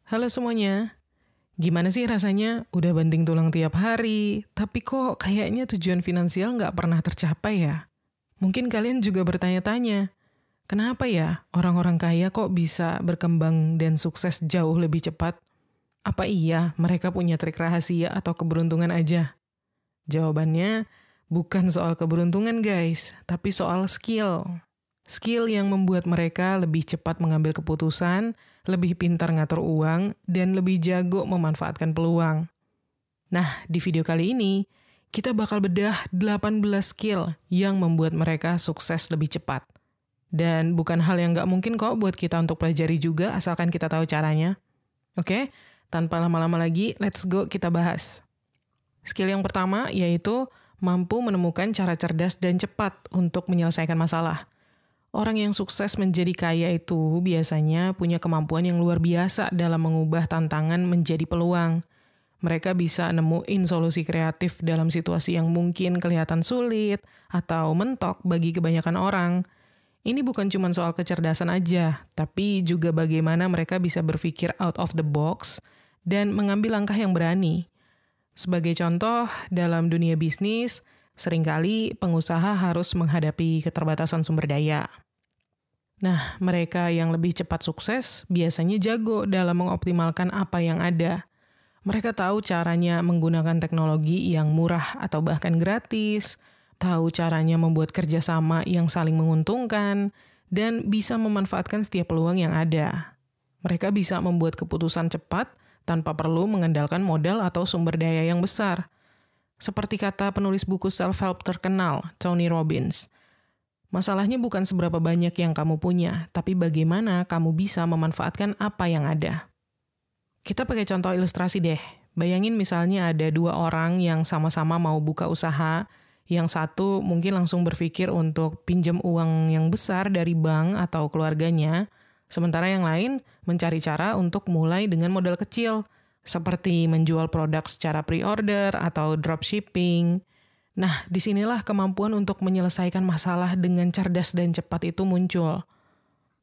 Halo semuanya, gimana sih rasanya udah banting tulang tiap hari, tapi kok kayaknya tujuan finansial nggak pernah tercapai ya? Mungkin kalian juga bertanya-tanya, kenapa ya orang-orang kaya kok bisa berkembang dan sukses jauh lebih cepat? Apa iya mereka punya trik rahasia atau keberuntungan aja? Jawabannya bukan soal keberuntungan guys, tapi soal skill. Skill yang membuat mereka lebih cepat mengambil keputusan, lebih pintar ngatur uang, dan lebih jago memanfaatkan peluang. Nah, di video kali ini, kita bakal bedah 18 skill yang membuat mereka sukses lebih cepat. Dan bukan hal yang nggak mungkin kok buat kita untuk pelajari juga, asalkan kita tahu caranya. Oke, tanpa lama-lama lagi, let's go kita bahas. Skill yang pertama yaitu mampu menemukan cara cerdas dan cepat untuk menyelesaikan masalah. Orang yang sukses menjadi kaya itu biasanya punya kemampuan yang luar biasa dalam mengubah tantangan menjadi peluang. Mereka bisa nemuin solusi kreatif dalam situasi yang mungkin kelihatan sulit atau mentok bagi kebanyakan orang. Ini bukan cuma soal kecerdasan aja, tapi juga bagaimana mereka bisa berpikir out of the box dan mengambil langkah yang berani. Sebagai contoh, dalam dunia bisnis, seringkali pengusaha harus menghadapi keterbatasan sumber daya. Nah, mereka yang lebih cepat sukses biasanya jago dalam mengoptimalkan apa yang ada. Mereka tahu caranya menggunakan teknologi yang murah atau bahkan gratis, tahu caranya membuat kerjasama yang saling menguntungkan, dan bisa memanfaatkan setiap peluang yang ada. Mereka bisa membuat keputusan cepat tanpa perlu mengandalkan modal atau sumber daya yang besar. Seperti kata penulis buku self-help terkenal, Tony Robbins, masalahnya bukan seberapa banyak yang kamu punya, tapi bagaimana kamu bisa memanfaatkan apa yang ada. Kita pakai contoh ilustrasi deh. Bayangin misalnya ada dua orang yang sama-sama mau buka usaha, yang satu mungkin langsung berpikir untuk pinjam uang yang besar dari bank atau keluarganya, sementara yang lain mencari cara untuk mulai dengan modal kecil, seperti menjual produk secara pre-order atau dropshipping. Nah, disinilah kemampuan untuk menyelesaikan masalah dengan cerdas dan cepat itu muncul.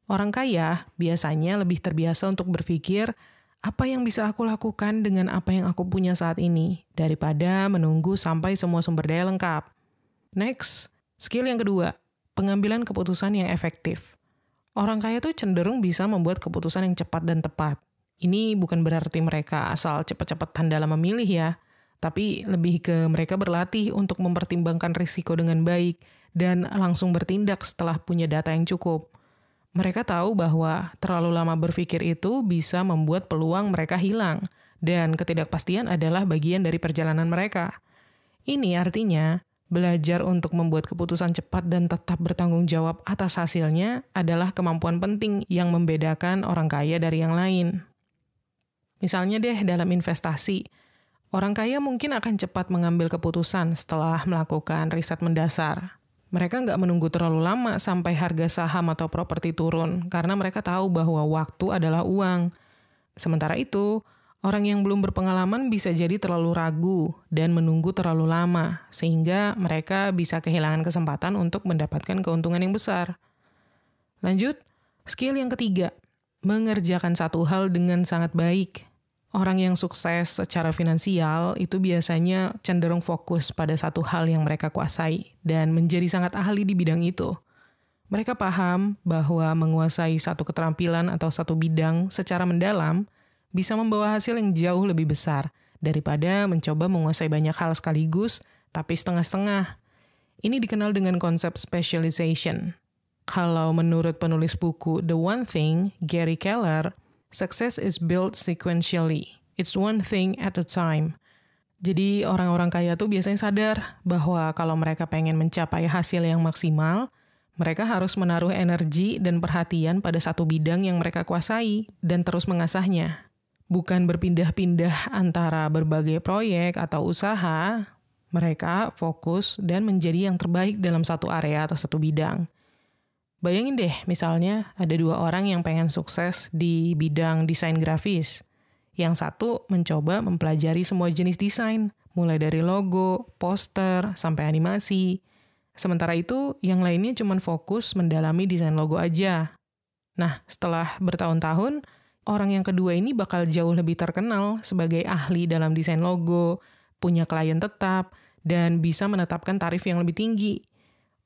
Orang kaya biasanya lebih terbiasa untuk berpikir, apa yang bisa aku lakukan dengan apa yang aku punya saat ini, daripada menunggu sampai semua sumber daya lengkap. Next, skill yang kedua, pengambilan keputusan yang efektif. Orang kaya tuh cenderung bisa membuat keputusan yang cepat dan tepat. Ini bukan berarti mereka asal cepat-cepatan dalam memilih ya, tapi lebih ke mereka berlatih untuk mempertimbangkan risiko dengan baik dan langsung bertindak setelah punya data yang cukup. Mereka tahu bahwa terlalu lama berpikir itu bisa membuat peluang mereka hilang, dan ketidakpastian adalah bagian dari perjalanan mereka. Ini artinya, belajar untuk membuat keputusan cepat dan tetap bertanggung jawab atas hasilnya adalah kemampuan penting yang membedakan orang kaya dari yang lain. Misalnya deh dalam investasi, orang kaya mungkin akan cepat mengambil keputusan setelah melakukan riset mendasar. Mereka nggak menunggu terlalu lama sampai harga saham atau properti turun, karena mereka tahu bahwa waktu adalah uang. Sementara itu, orang yang belum berpengalaman bisa jadi terlalu ragu dan menunggu terlalu lama, sehingga mereka bisa kehilangan kesempatan untuk mendapatkan keuntungan yang besar. Lanjut, skill yang ketiga, mengerjakan satu hal dengan sangat baik. Orang yang sukses secara finansial itu biasanya cenderung fokus pada satu hal yang mereka kuasai dan menjadi sangat ahli di bidang itu. Mereka paham bahwa menguasai satu keterampilan atau satu bidang secara mendalam bisa membawa hasil yang jauh lebih besar daripada mencoba menguasai banyak hal sekaligus tapi setengah-setengah. Ini dikenal dengan konsep specialization. Kalau menurut penulis buku The One Thing, Gary Keller, success is built sequentially. It's one thing at a time. Jadi orang-orang kaya tuh biasanya sadar bahwa kalau mereka pengen mencapai hasil yang maksimal, mereka harus menaruh energi dan perhatian pada satu bidang yang mereka kuasai dan terus mengasahnya. Bukan berpindah-pindah antara berbagai proyek atau usaha, mereka fokus dan menjadi yang terbaik dalam satu area atau satu bidang. Bayangin deh, misalnya ada dua orang yang pengen sukses di bidang desain grafis. Yang satu mencoba mempelajari semua jenis desain, mulai dari logo, poster, sampai animasi. Sementara itu, yang lainnya cuma fokus mendalami desain logo aja. Nah, setelah bertahun-tahun, orang yang kedua ini bakal jauh lebih terkenal sebagai ahli dalam desain logo, punya klien tetap, dan bisa menetapkan tarif yang lebih tinggi.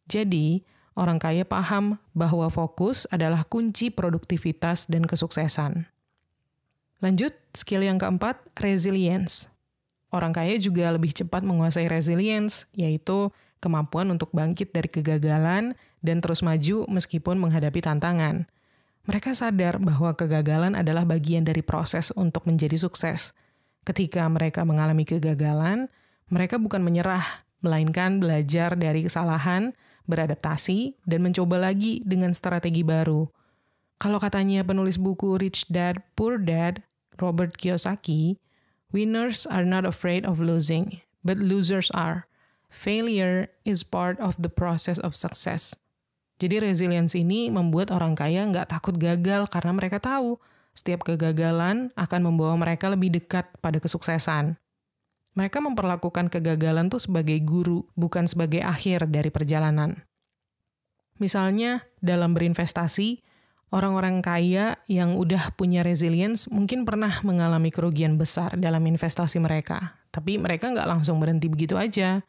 Jadi, orang kaya paham bahwa fokus adalah kunci produktivitas dan kesuksesan. Lanjut, skill yang keempat, resilience. Orang kaya juga lebih cepat menguasai resilience, yaitu kemampuan untuk bangkit dari kegagalan dan terus maju meskipun menghadapi tantangan. Mereka sadar bahwa kegagalan adalah bagian dari proses untuk menjadi sukses. Ketika mereka mengalami kegagalan, mereka bukan menyerah, melainkan belajar dari kesalahan, beradaptasi, dan mencoba lagi dengan strategi baru. Kalau katanya penulis buku Rich Dad, Poor Dad, Robert Kiyosaki, winners are not afraid of losing, but losers are. Failure is part of the process of success. Jadi resilience ini membuat orang kaya nggak takut gagal karena mereka tahu setiap kegagalan akan membawa mereka lebih dekat pada kesuksesan. Mereka memperlakukan kegagalan tuh sebagai guru, bukan sebagai akhir dari perjalanan. Misalnya, dalam berinvestasi, orang-orang kaya yang udah punya resilience mungkin pernah mengalami kerugian besar dalam investasi mereka. Tapi mereka nggak langsung berhenti begitu aja.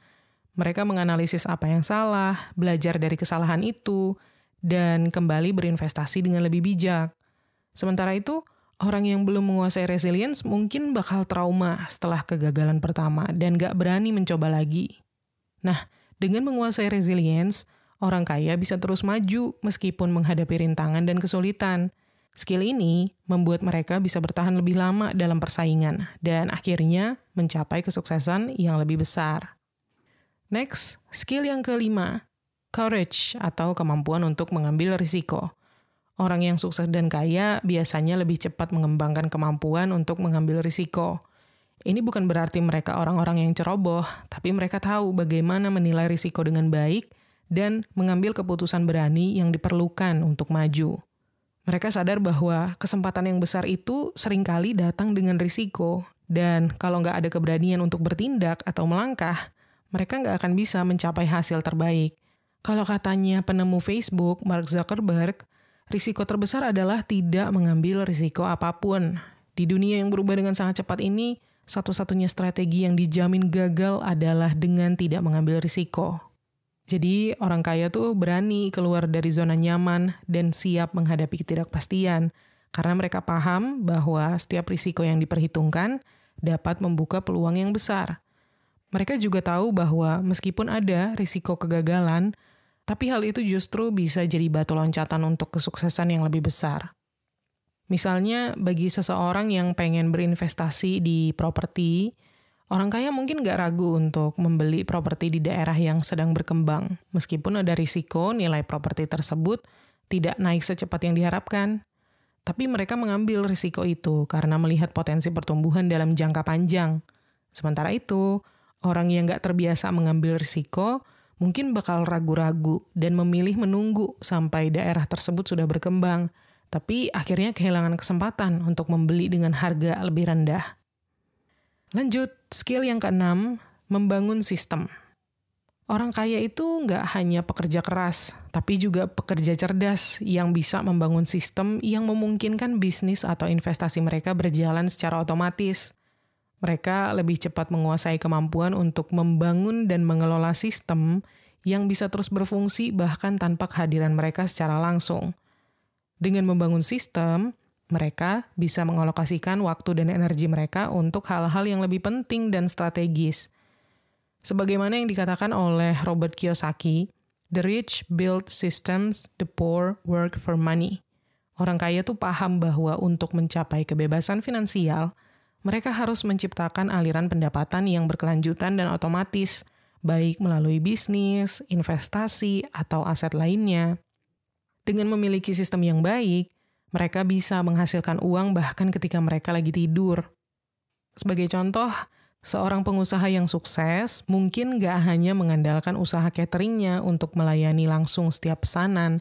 Mereka menganalisis apa yang salah, belajar dari kesalahan itu, dan kembali berinvestasi dengan lebih bijak. Sementara itu, orang yang belum menguasai resilience mungkin bakal trauma setelah kegagalan pertama dan nggak berani mencoba lagi. Nah, dengan menguasai resilience, orang kaya bisa terus maju meskipun menghadapi rintangan dan kesulitan. Skill ini membuat mereka bisa bertahan lebih lama dalam persaingan dan akhirnya mencapai kesuksesan yang lebih besar. Next, skill yang kelima, courage atau kemampuan untuk mengambil risiko. Orang yang sukses dan kaya biasanya lebih cepat mengembangkan kemampuan untuk mengambil risiko. Ini bukan berarti mereka orang-orang yang ceroboh, tapi mereka tahu bagaimana menilai risiko dengan baik dan mengambil keputusan berani yang diperlukan untuk maju. Mereka sadar bahwa kesempatan yang besar itu seringkali datang dengan risiko, dan kalau nggak ada keberanian untuk bertindak atau melangkah, mereka nggak akan bisa mencapai hasil terbaik. Kalau katanya penemu Facebook, Mark Zuckerberg, risiko terbesar adalah tidak mengambil risiko apapun. Di dunia yang berubah dengan sangat cepat ini, satu-satunya strategi yang dijamin gagal adalah dengan tidak mengambil risiko. Jadi, orang kaya tuh berani keluar dari zona nyaman dan siap menghadapi ketidakpastian, karena mereka paham bahwa setiap risiko yang diperhitungkan dapat membuka peluang yang besar. Mereka juga tahu bahwa meskipun ada risiko kegagalan, tapi hal itu justru bisa jadi batu loncatan untuk kesuksesan yang lebih besar. Misalnya, bagi seseorang yang pengen berinvestasi di properti, orang kaya mungkin nggak ragu untuk membeli properti di daerah yang sedang berkembang, meskipun ada risiko nilai properti tersebut tidak naik secepat yang diharapkan. Tapi mereka mengambil risiko itu karena melihat potensi pertumbuhan dalam jangka panjang. Sementara itu, orang yang nggak terbiasa mengambil risiko mungkin bakal ragu-ragu dan memilih menunggu sampai daerah tersebut sudah berkembang, tapi akhirnya kehilangan kesempatan untuk membeli dengan harga lebih rendah. Lanjut, skill yang keenam, membangun sistem. Orang kaya itu nggak hanya pekerja keras, tapi juga pekerja cerdas yang bisa membangun sistem yang memungkinkan bisnis atau investasi mereka berjalan secara otomatis. Mereka lebih cepat menguasai kemampuan untuk membangun dan mengelola sistem yang bisa terus berfungsi bahkan tanpa kehadiran mereka secara langsung. Dengan membangun sistem, mereka bisa mengalokasikan waktu dan energi mereka untuk hal-hal yang lebih penting dan strategis. Sebagaimana yang dikatakan oleh Robert Kiyosaki, the rich build systems, the poor work for money. Orang kaya tuh paham bahwa untuk mencapai kebebasan finansial, mereka harus menciptakan aliran pendapatan yang berkelanjutan dan otomatis, baik melalui bisnis, investasi, atau aset lainnya. Dengan memiliki sistem yang baik, mereka bisa menghasilkan uang bahkan ketika mereka lagi tidur. Sebagai contoh, seorang pengusaha yang sukses mungkin nggak hanya mengandalkan usaha cateringnya untuk melayani langsung setiap pesanan,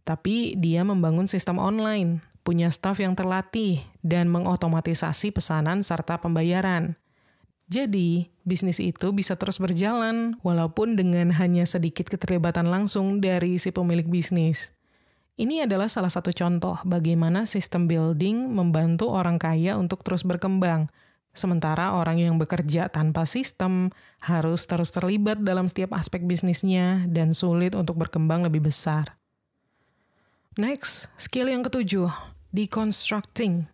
tapi dia membangun sistem online, punya staf yang terlatih, dan mengotomatisasi pesanan serta pembayaran. Jadi, bisnis itu bisa terus berjalan walaupun dengan hanya sedikit keterlibatan langsung dari si pemilik bisnis. Ini adalah salah satu contoh bagaimana sistem building membantu orang kaya untuk terus berkembang, sementara orang yang bekerja tanpa sistem harus terus terlibat dalam setiap aspek bisnisnya dan sulit untuk berkembang lebih besar. Next, skill yang ketujuh, deconstructing.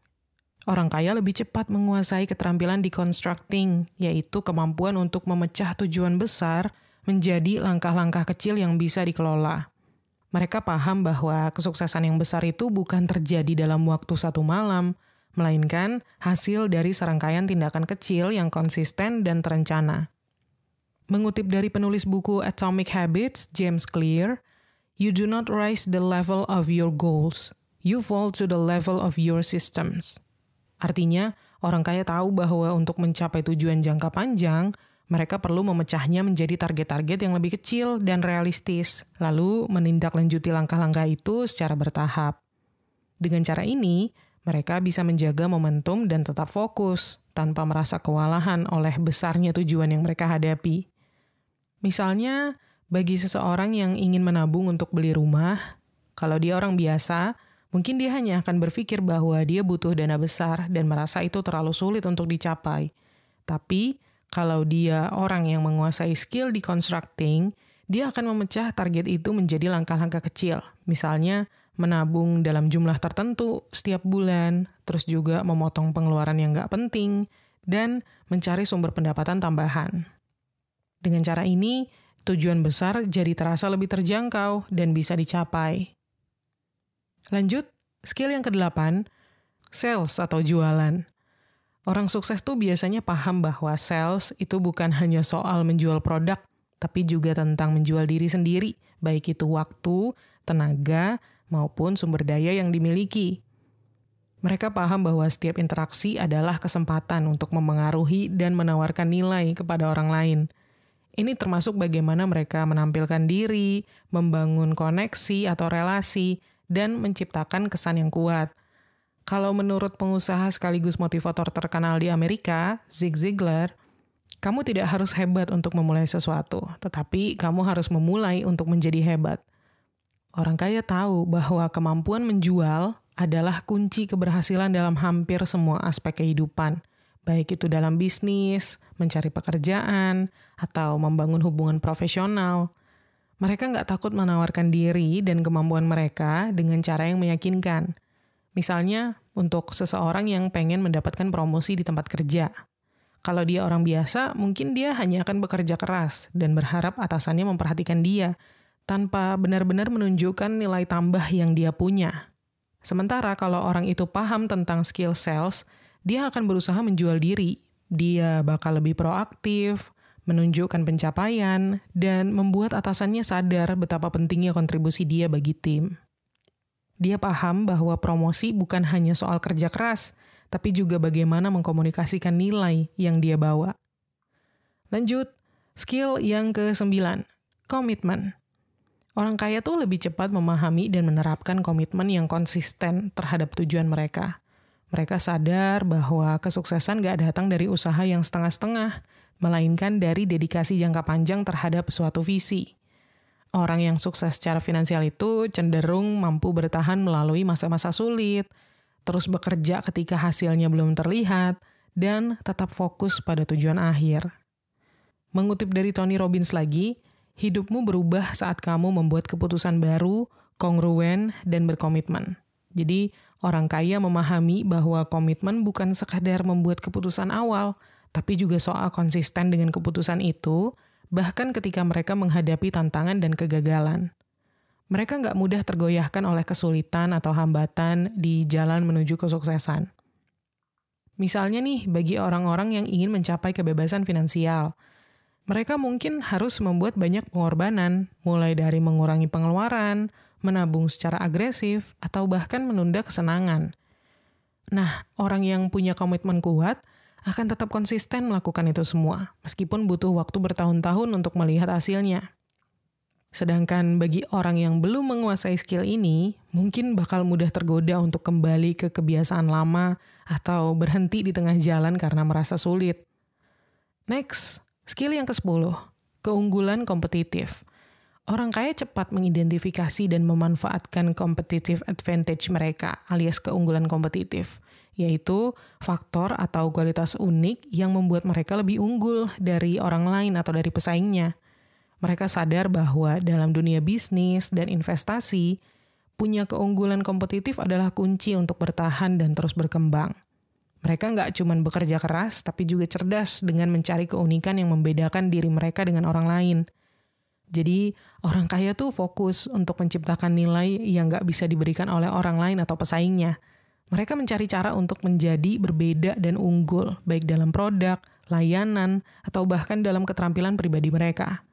Orang kaya lebih cepat menguasai keterampilan deconstructing, yaitu kemampuan untuk memecah tujuan besar menjadi langkah-langkah kecil yang bisa dikelola. Mereka paham bahwa kesuksesan yang besar itu bukan terjadi dalam waktu satu malam, melainkan hasil dari serangkaian tindakan kecil yang konsisten dan terencana. Mengutip dari penulis buku Atomic Habits, James Clear, "You do not rise the level of your goals, you fall to the level of your systems." Artinya, orang kaya tahu bahwa untuk mencapai tujuan jangka panjang, mereka perlu memecahnya menjadi target-target yang lebih kecil dan realistis, lalu menindaklanjuti langkah-langkah itu secara bertahap. Dengan cara ini, mereka bisa menjaga momentum dan tetap fokus, tanpa merasa kewalahan oleh besarnya tujuan yang mereka hadapi. Misalnya, bagi seseorang yang ingin menabung untuk beli rumah, kalau dia orang biasa, mungkin dia hanya akan berpikir bahwa dia butuh dana besar dan merasa itu terlalu sulit untuk dicapai. Tapi, kalau dia orang yang menguasai skill deconstructing, dia akan memecah target itu menjadi langkah-langkah kecil. Misalnya, menabung dalam jumlah tertentu setiap bulan, terus juga memotong pengeluaran yang nggak penting, dan mencari sumber pendapatan tambahan. Dengan cara ini, tujuan besar jadi terasa lebih terjangkau dan bisa dicapai. Lanjut, skill yang ke-8, sales atau jualan. Orang sukses tuh biasanya paham bahwa sales itu bukan hanya soal menjual produk, tapi juga tentang menjual diri sendiri, baik itu waktu, tenaga, maupun sumber daya yang dimiliki. Mereka paham bahwa setiap interaksi adalah kesempatan untuk memengaruhi dan menawarkan nilai kepada orang lain. Ini termasuk bagaimana mereka menampilkan diri, membangun koneksi atau relasi, dan menciptakan kesan yang kuat. Kalau menurut pengusaha sekaligus motivator terkenal di Amerika, Zig Ziglar, kamu tidak harus hebat untuk memulai sesuatu, tetapi kamu harus memulai untuk menjadi hebat. Orang kaya tahu bahwa kemampuan menjual adalah kunci keberhasilan dalam hampir semua aspek kehidupan, baik itu dalam bisnis, mencari pekerjaan, atau membangun hubungan profesional. Mereka nggak takut menawarkan diri dan kemampuan mereka dengan cara yang meyakinkan. Misalnya, untuk seseorang yang pengen mendapatkan promosi di tempat kerja. Kalau dia orang biasa, mungkin dia hanya akan bekerja keras dan berharap atasannya memperhatikan dia, tanpa benar-benar menunjukkan nilai tambah yang dia punya. Sementara kalau orang itu paham tentang skill sales, dia akan berusaha menjual diri. Dia bakal lebih proaktif, menunjukkan pencapaian, dan membuat atasannya sadar betapa pentingnya kontribusi dia bagi tim. Dia paham bahwa promosi bukan hanya soal kerja keras, tapi juga bagaimana mengkomunikasikan nilai yang dia bawa. Lanjut, skill yang ke-9, komitmen. Orang kaya tuh lebih cepat memahami dan menerapkan komitmen yang konsisten terhadap tujuan mereka. Mereka sadar bahwa kesuksesan gak datang dari usaha yang setengah-setengah, melainkan dari dedikasi jangka panjang terhadap suatu visi. Orang yang sukses secara finansial itu cenderung mampu bertahan melalui masa-masa sulit, terus bekerja ketika hasilnya belum terlihat, dan tetap fokus pada tujuan akhir. Mengutip dari Tony Robbins lagi, hidupmu berubah saat kamu membuat keputusan baru, kongruen, dan berkomitmen. Jadi, orang kaya memahami bahwa komitmen bukan sekadar membuat keputusan awal, tapi juga soal konsisten dengan keputusan itu, bahkan ketika mereka menghadapi tantangan dan kegagalan. Mereka nggak mudah tergoyahkan oleh kesulitan atau hambatan di jalan menuju kesuksesan. Misalnya nih, bagi orang-orang yang ingin mencapai kebebasan finansial, mereka mungkin harus membuat banyak pengorbanan, mulai dari mengurangi pengeluaran, menabung secara agresif, atau bahkan menunda kesenangan. Nah, orang yang punya komitmen kuat akan tetap konsisten melakukan itu semua, meskipun butuh waktu bertahun-tahun untuk melihat hasilnya. Sedangkan bagi orang yang belum menguasai skill ini, mungkin bakal mudah tergoda untuk kembali ke kebiasaan lama atau berhenti di tengah jalan karena merasa sulit. Next, skill yang ke-10, keunggulan kompetitif. Orang kaya cepat mengidentifikasi dan memanfaatkan competitive advantage mereka, alias keunggulan kompetitif, yaitu faktor atau kualitas unik yang membuat mereka lebih unggul dari orang lain atau dari pesaingnya. Mereka sadar bahwa dalam dunia bisnis dan investasi, punya keunggulan kompetitif adalah kunci untuk bertahan dan terus berkembang. Mereka nggak cuma bekerja keras, tapi juga cerdas dengan mencari keunikan yang membedakan diri mereka dengan orang lain. Jadi, orang kaya tuh fokus untuk menciptakan nilai yang nggak bisa diberikan oleh orang lain atau pesaingnya. Mereka mencari cara untuk menjadi berbeda dan unggul, baik dalam produk, layanan, atau bahkan dalam keterampilan pribadi mereka.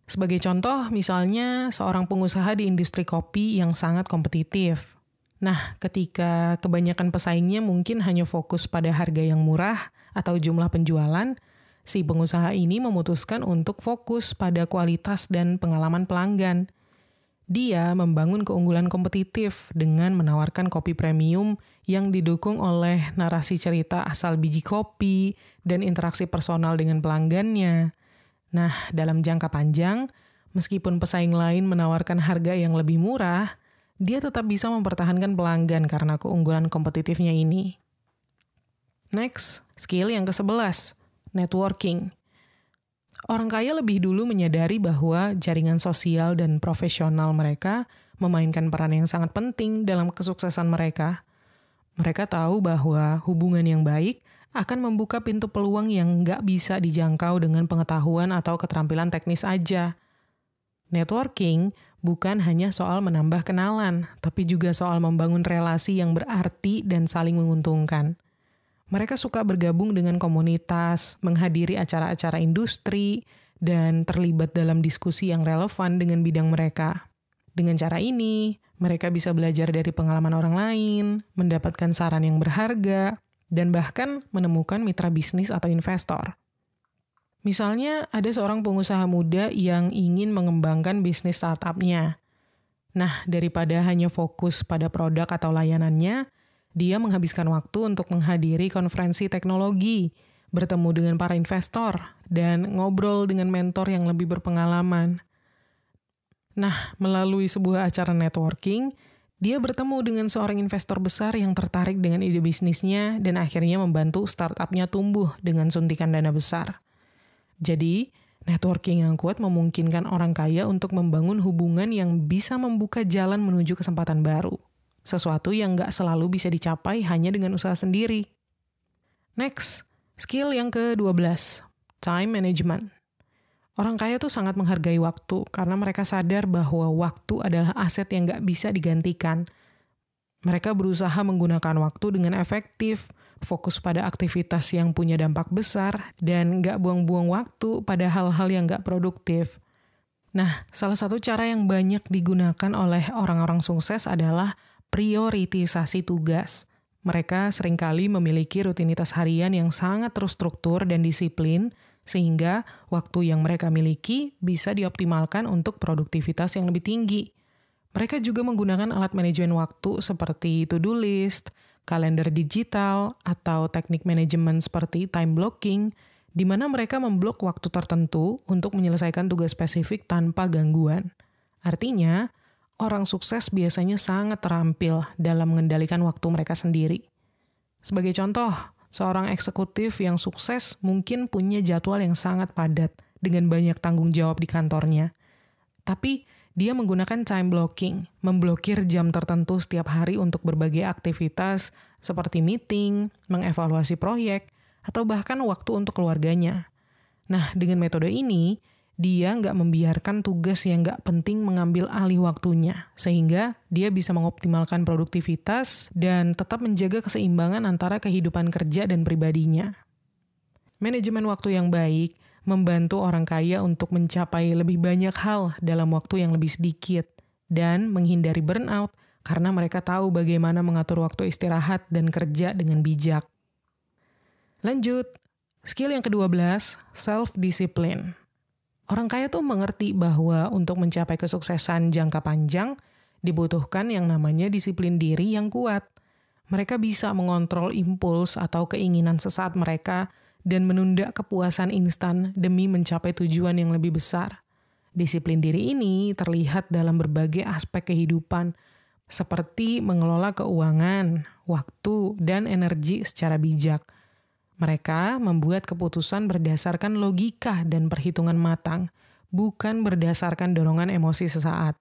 Sebagai contoh, misalnya seorang pengusaha di industri kopi yang sangat kompetitif. Nah, ketika kebanyakan pesaingnya mungkin hanya fokus pada harga yang murah atau jumlah penjualan, si pengusaha ini memutuskan untuk fokus pada kualitas dan pengalaman pelanggan. Dia membangun keunggulan kompetitif dengan menawarkan kopi premium yang didukung oleh narasi cerita asal biji kopi dan interaksi personal dengan pelanggannya. Nah, dalam jangka panjang, meskipun pesaing lain menawarkan harga yang lebih murah, dia tetap bisa mempertahankan pelanggan karena keunggulan kompetitifnya ini. Next, skill yang ke-11. Networking. Orang kaya lebih dulu menyadari bahwa jaringan sosial dan profesional mereka memainkan peran yang sangat penting dalam kesuksesan mereka. Mereka tahu bahwa hubungan yang baik akan membuka pintu peluang yang nggak bisa dijangkau dengan pengetahuan atau keterampilan teknis aja. Networking bukan hanya soal menambah kenalan, tapi juga soal membangun relasi yang berarti dan saling menguntungkan. Mereka suka bergabung dengan komunitas, menghadiri acara-acara industri, dan terlibat dalam diskusi yang relevan dengan bidang mereka. Dengan cara ini, mereka bisa belajar dari pengalaman orang lain, mendapatkan saran yang berharga, dan bahkan menemukan mitra bisnis atau investor. Misalnya, ada seorang pengusaha muda yang ingin mengembangkan bisnis startup-nya. Nah, daripada hanya fokus pada produk atau layanannya, dia menghabiskan waktu untuk menghadiri konferensi teknologi, bertemu dengan para investor, dan ngobrol dengan mentor yang lebih berpengalaman. Nah, melalui sebuah acara networking, dia bertemu dengan seorang investor besar yang tertarik dengan ide bisnisnya dan akhirnya membantu startup-nya tumbuh dengan suntikan dana besar. Jadi, networking yang kuat memungkinkan orang kaya untuk membangun hubungan yang bisa membuka jalan menuju kesempatan baru. Sesuatu yang nggak selalu bisa dicapai hanya dengan usaha sendiri. Next, skill yang ke-12, time management. Orang kaya tuh sangat menghargai waktu karena mereka sadar bahwa waktu adalah aset yang nggak bisa digantikan. Mereka berusaha menggunakan waktu dengan efektif, fokus pada aktivitas yang punya dampak besar, dan nggak buang-buang waktu pada hal-hal yang nggak produktif. Nah, salah satu cara yang banyak digunakan oleh orang-orang sukses adalah prioritisasi tugas. Mereka seringkali memiliki rutinitas harian yang sangat terstruktur dan disiplin, sehingga waktu yang mereka miliki bisa dioptimalkan untuk produktivitas yang lebih tinggi. Mereka juga menggunakan alat manajemen waktu seperti to-do list, kalender digital, atau teknik manajemen seperti time blocking, di mana mereka memblok waktu tertentu untuk menyelesaikan tugas spesifik tanpa gangguan. Artinya, orang sukses biasanya sangat terampil dalam mengendalikan waktu mereka sendiri. Sebagai contoh, seorang eksekutif yang sukses mungkin punya jadwal yang sangat padat dengan banyak tanggung jawab di kantornya. Tapi dia menggunakan time blocking, memblokir jam tertentu setiap hari untuk berbagai aktivitas seperti meeting, mengevaluasi proyek, atau bahkan waktu untuk keluarganya. Nah, dengan metode ini, dia nggak membiarkan tugas yang nggak penting mengambil alih waktunya, sehingga dia bisa mengoptimalkan produktivitas dan tetap menjaga keseimbangan antara kehidupan kerja dan pribadinya. Manajemen waktu yang baik membantu orang kaya untuk mencapai lebih banyak hal dalam waktu yang lebih sedikit, dan menghindari burnout karena mereka tahu bagaimana mengatur waktu istirahat dan kerja dengan bijak. Lanjut, skill yang ke-12, self-discipline. Orang kaya tuh mengerti bahwa untuk mencapai kesuksesan jangka panjang, dibutuhkan yang namanya disiplin diri yang kuat. Mereka bisa mengontrol impuls atau keinginan sesaat mereka dan menunda kepuasan instan demi mencapai tujuan yang lebih besar. Disiplin diri ini terlihat dalam berbagai aspek kehidupan, seperti mengelola keuangan, waktu, dan energi secara bijak. Mereka membuat keputusan berdasarkan logika dan perhitungan matang, bukan berdasarkan dorongan emosi sesaat.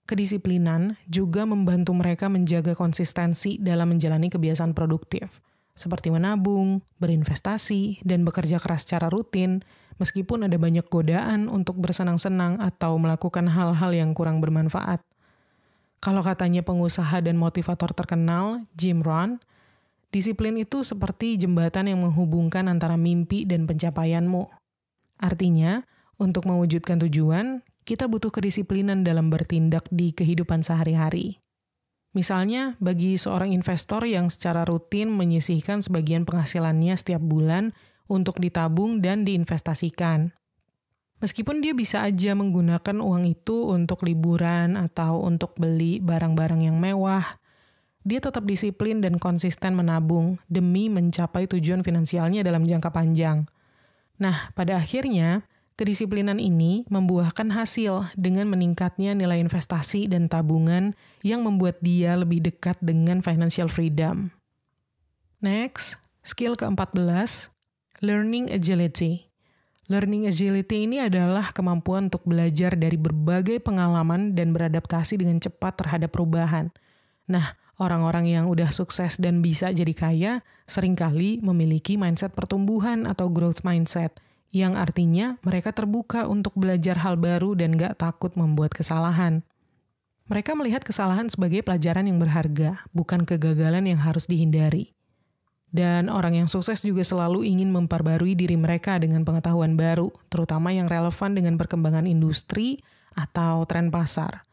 Kedisiplinan juga membantu mereka menjaga konsistensi dalam menjalani kebiasaan produktif, seperti menabung, berinvestasi, dan bekerja keras secara rutin, meskipun ada banyak godaan untuk bersenang-senang atau melakukan hal-hal yang kurang bermanfaat. Kalau katanya pengusaha dan motivator terkenal, Jim Rohn, disiplin itu seperti jembatan yang menghubungkan antara mimpi dan pencapaianmu. Artinya, untuk mewujudkan tujuan, kita butuh kedisiplinan dalam bertindak di kehidupan sehari-hari. Misalnya, bagi seorang investor yang secara rutin menyisihkan sebagian penghasilannya setiap bulan untuk ditabung dan diinvestasikan. Meskipun dia bisa aja menggunakan uang itu untuk liburan atau untuk beli barang-barang yang mewah, dia tetap disiplin dan konsisten menabung demi mencapai tujuan finansialnya dalam jangka panjang. Nah, pada akhirnya, kedisiplinan ini membuahkan hasil dengan meningkatnya nilai investasi dan tabungan yang membuat dia lebih dekat dengan financial freedom. Next, skill ke-14, learning agility. Learning agility ini adalah kemampuan untuk belajar dari berbagai pengalaman dan beradaptasi dengan cepat terhadap perubahan. Nah, orang-orang yang udah sukses dan bisa jadi kaya seringkali memiliki mindset pertumbuhan atau growth mindset, yang artinya mereka terbuka untuk belajar hal baru dan gak takut membuat kesalahan. Mereka melihat kesalahan sebagai pelajaran yang berharga, bukan kegagalan yang harus dihindari. Dan orang yang sukses juga selalu ingin memperbarui diri mereka dengan pengetahuan baru, terutama yang relevan dengan perkembangan industri atau tren pasar.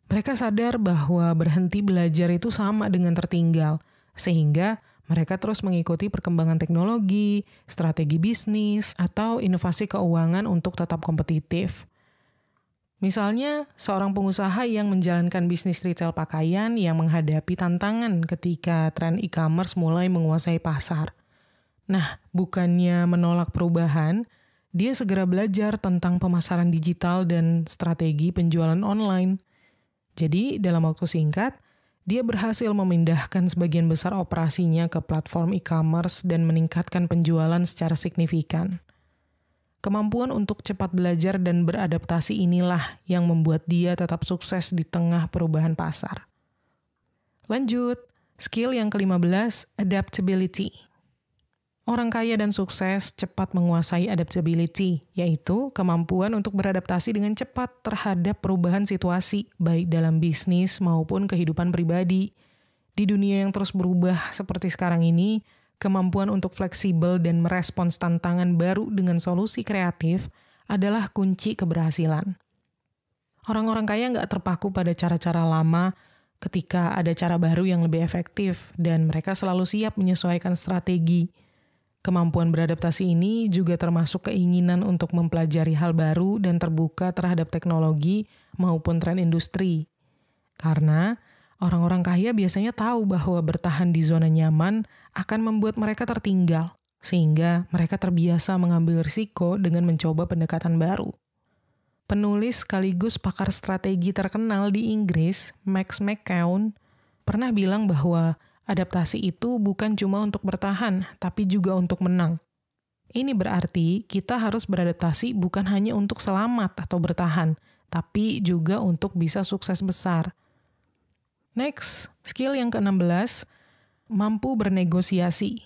Mereka sadar bahwa berhenti belajar itu sama dengan tertinggal, sehingga mereka terus mengikuti perkembangan teknologi, strategi bisnis, atau inovasi keuangan untuk tetap kompetitif. Misalnya, seorang pengusaha yang menjalankan bisnis retail pakaian yang menghadapi tantangan ketika tren e-commerce mulai menguasai pasar. Nah, bukannya menolak perubahan, dia segera belajar tentang pemasaran digital dan strategi penjualan online. Jadi, dalam waktu singkat, dia berhasil memindahkan sebagian besar operasinya ke platform e-commerce dan meningkatkan penjualan secara signifikan. Kemampuan untuk cepat belajar dan beradaptasi inilah yang membuat dia tetap sukses di tengah perubahan pasar. Lanjut, skill yang ke-15, adaptability. Orang kaya dan sukses cepat menguasai adaptability, yaitu kemampuan untuk beradaptasi dengan cepat terhadap perubahan situasi, baik dalam bisnis maupun kehidupan pribadi. Di dunia yang terus berubah seperti sekarang ini, kemampuan untuk fleksibel dan merespons tantangan baru dengan solusi kreatif adalah kunci keberhasilan. Orang-orang kaya nggak terpaku pada cara-cara lama ketika ada cara baru yang lebih efektif, dan mereka selalu siap menyesuaikan strategi. Kemampuan beradaptasi ini juga termasuk keinginan untuk mempelajari hal baru dan terbuka terhadap teknologi maupun tren industri. Karena orang-orang kaya biasanya tahu bahwa bertahan di zona nyaman akan membuat mereka tertinggal, sehingga mereka terbiasa mengambil risiko dengan mencoba pendekatan baru. Penulis sekaligus pakar strategi terkenal di Inggris, Max McKeown, pernah bilang bahwa adaptasi itu bukan cuma untuk bertahan, tapi juga untuk menang. Ini berarti kita harus beradaptasi bukan hanya untuk selamat atau bertahan, tapi juga untuk bisa sukses besar. Next, skill yang ke-16, mampu bernegosiasi.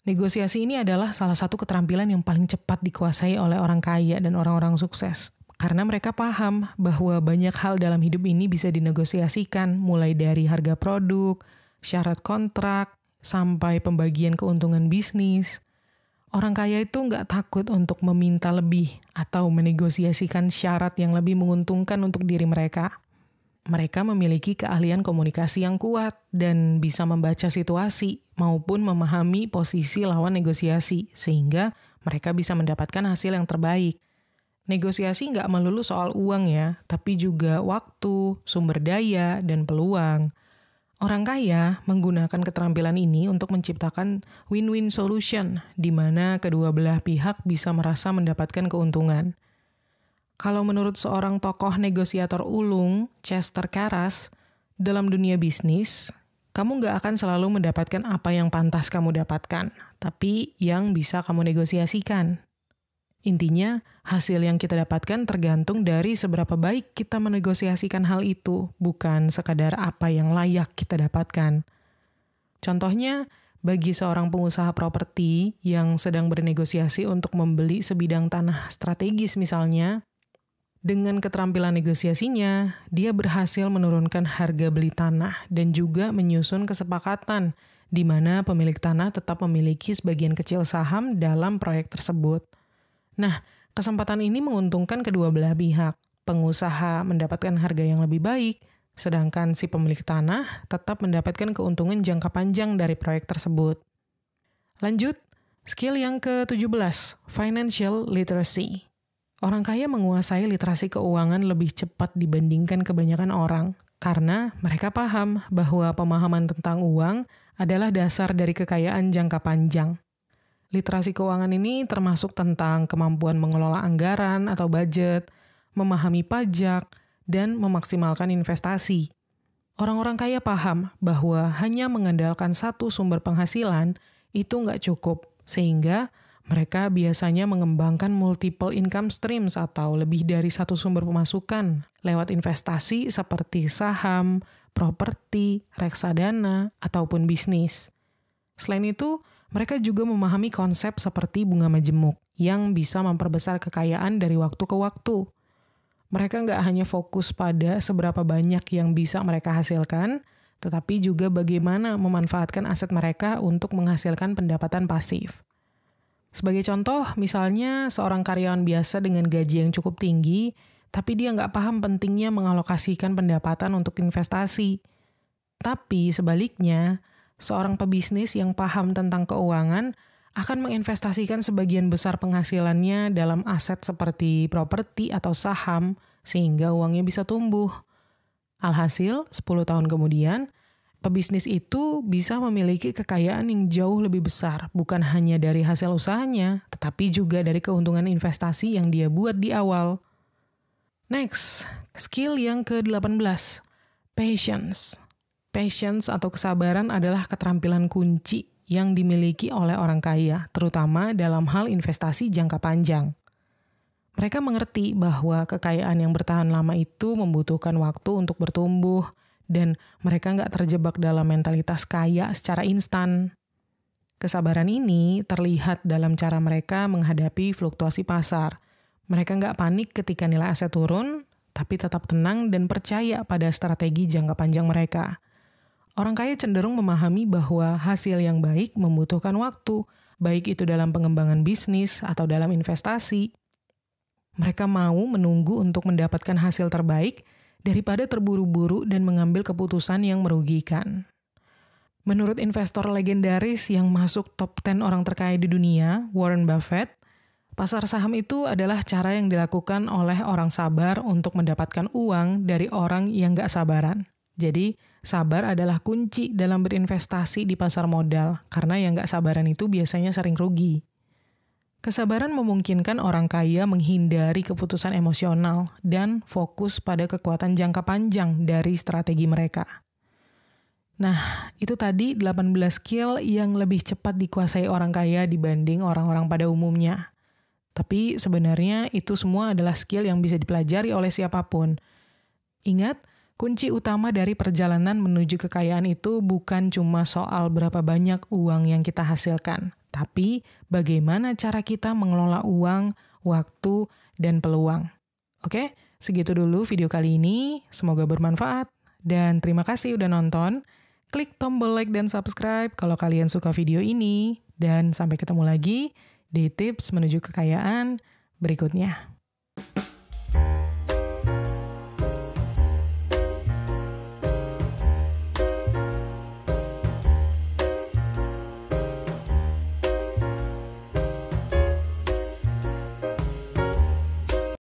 Negosiasi ini adalah salah satu keterampilan yang paling cepat dikuasai oleh orang kaya dan orang-orang sukses. Karena mereka paham bahwa banyak hal dalam hidup ini bisa dinegosiasikan, mulai dari harga produk, syarat kontrak, sampai pembagian keuntungan bisnis. Orang kaya itu nggak takut untuk meminta lebih atau menegosiasikan syarat yang lebih menguntungkan untuk diri mereka. Mereka memiliki keahlian komunikasi yang kuat dan bisa membaca situasi maupun memahami posisi lawan negosiasi, sehingga mereka bisa mendapatkan hasil yang terbaik. Negosiasi nggak melulu soal uang ya, tapi juga waktu, sumber daya, dan peluang. Orang kaya menggunakan keterampilan ini untuk menciptakan win-win solution, di mana kedua belah pihak bisa merasa mendapatkan keuntungan. Kalau menurut seorang tokoh negosiator ulung, Chester Karas, dalam dunia bisnis, kamu nggak akan selalu mendapatkan apa yang pantas kamu dapatkan, tapi yang bisa kamu negosiasikan. Intinya, hasil yang kita dapatkan tergantung dari seberapa baik kita menegosiasikan hal itu, bukan sekadar apa yang layak kita dapatkan. Contohnya, bagi seorang pengusaha properti yang sedang bernegosiasi untuk membeli sebidang tanah strategis misalnya, dengan keterampilan negosiasinya, dia berhasil menurunkan harga beli tanah dan juga menyusun kesepakatan di mana pemilik tanah tetap memiliki sebagian kecil saham dalam proyek tersebut. Nah, kesempatan ini menguntungkan kedua belah pihak. Pengusaha mendapatkan harga yang lebih baik, sedangkan si pemilik tanah tetap mendapatkan keuntungan jangka panjang dari proyek tersebut. Lanjut, skill yang ke-17, financial literacy. Orang kaya menguasai literasi keuangan lebih cepat dibandingkan kebanyakan orang, karena mereka paham bahwa pemahaman tentang uang adalah dasar dari kekayaan jangka panjang. Literasi keuangan ini termasuk tentang kemampuan mengelola anggaran atau budget, memahami pajak, dan memaksimalkan investasi. Orang-orang kaya paham bahwa hanya mengandalkan satu sumber penghasilan itu nggak cukup, sehingga mereka biasanya mengembangkan multiple income streams atau lebih dari satu sumber pemasukan lewat investasi seperti saham, properti, reksadana, ataupun bisnis. Selain itu, mereka juga memahami konsep seperti bunga majemuk yang bisa memperbesar kekayaan dari waktu ke waktu. Mereka nggak hanya fokus pada seberapa banyak yang bisa mereka hasilkan, tetapi juga bagaimana memanfaatkan aset mereka untuk menghasilkan pendapatan pasif. Sebagai contoh, misalnya seorang karyawan biasa dengan gaji yang cukup tinggi, tapi dia nggak paham pentingnya mengalokasikan pendapatan untuk investasi. Tapi sebaliknya, seorang pebisnis yang paham tentang keuangan akan menginvestasikan sebagian besar penghasilannya dalam aset seperti properti atau saham, sehingga uangnya bisa tumbuh. Alhasil, 10 tahun kemudian, pebisnis itu bisa memiliki kekayaan yang jauh lebih besar, bukan hanya dari hasil usahanya, tetapi juga dari keuntungan investasi yang dia buat di awal. Next, skill yang ke-18, patience. Patience atau kesabaran adalah keterampilan kunci yang dimiliki oleh orang kaya, terutama dalam hal investasi jangka panjang. Mereka mengerti bahwa kekayaan yang bertahan lama itu membutuhkan waktu untuk bertumbuh, dan mereka nggak terjebak dalam mentalitas kaya secara instan. Kesabaran ini terlihat dalam cara mereka menghadapi fluktuasi pasar. Mereka nggak panik ketika nilai aset turun, tapi tetap tenang dan percaya pada strategi jangka panjang mereka. Orang kaya cenderung memahami bahwa hasil yang baik membutuhkan waktu, baik itu dalam pengembangan bisnis atau dalam investasi. Mereka mau menunggu untuk mendapatkan hasil terbaik daripada terburu-buru dan mengambil keputusan yang merugikan. Menurut investor legendaris yang masuk top 10 orang terkaya di dunia, Warren Buffett, pasar saham itu adalah cara yang dilakukan oleh orang sabar untuk mendapatkan uang dari orang yang nggak sabaran. Jadi, sabar adalah kunci dalam berinvestasi di pasar modal, karena yang nggak sabaran itu biasanya sering rugi. Kesabaran memungkinkan orang kaya menghindari keputusan emosional dan fokus pada kekuatan jangka panjang dari strategi mereka. Nah, itu tadi 18 skill yang lebih cepat dikuasai orang kaya dibanding orang-orang pada umumnya. Tapi sebenarnya itu semua adalah skill yang bisa dipelajari oleh siapapun. Ingat, kunci utama dari perjalanan menuju kekayaan itu bukan cuma soal berapa banyak uang yang kita hasilkan, tapi bagaimana cara kita mengelola uang, waktu, dan peluang. Oke, segitu dulu video kali ini. Semoga bermanfaat. Dan terima kasih udah nonton. Klik tombol like dan subscribe kalau kalian suka video ini. Dan sampai ketemu lagi di tips menuju kekayaan berikutnya.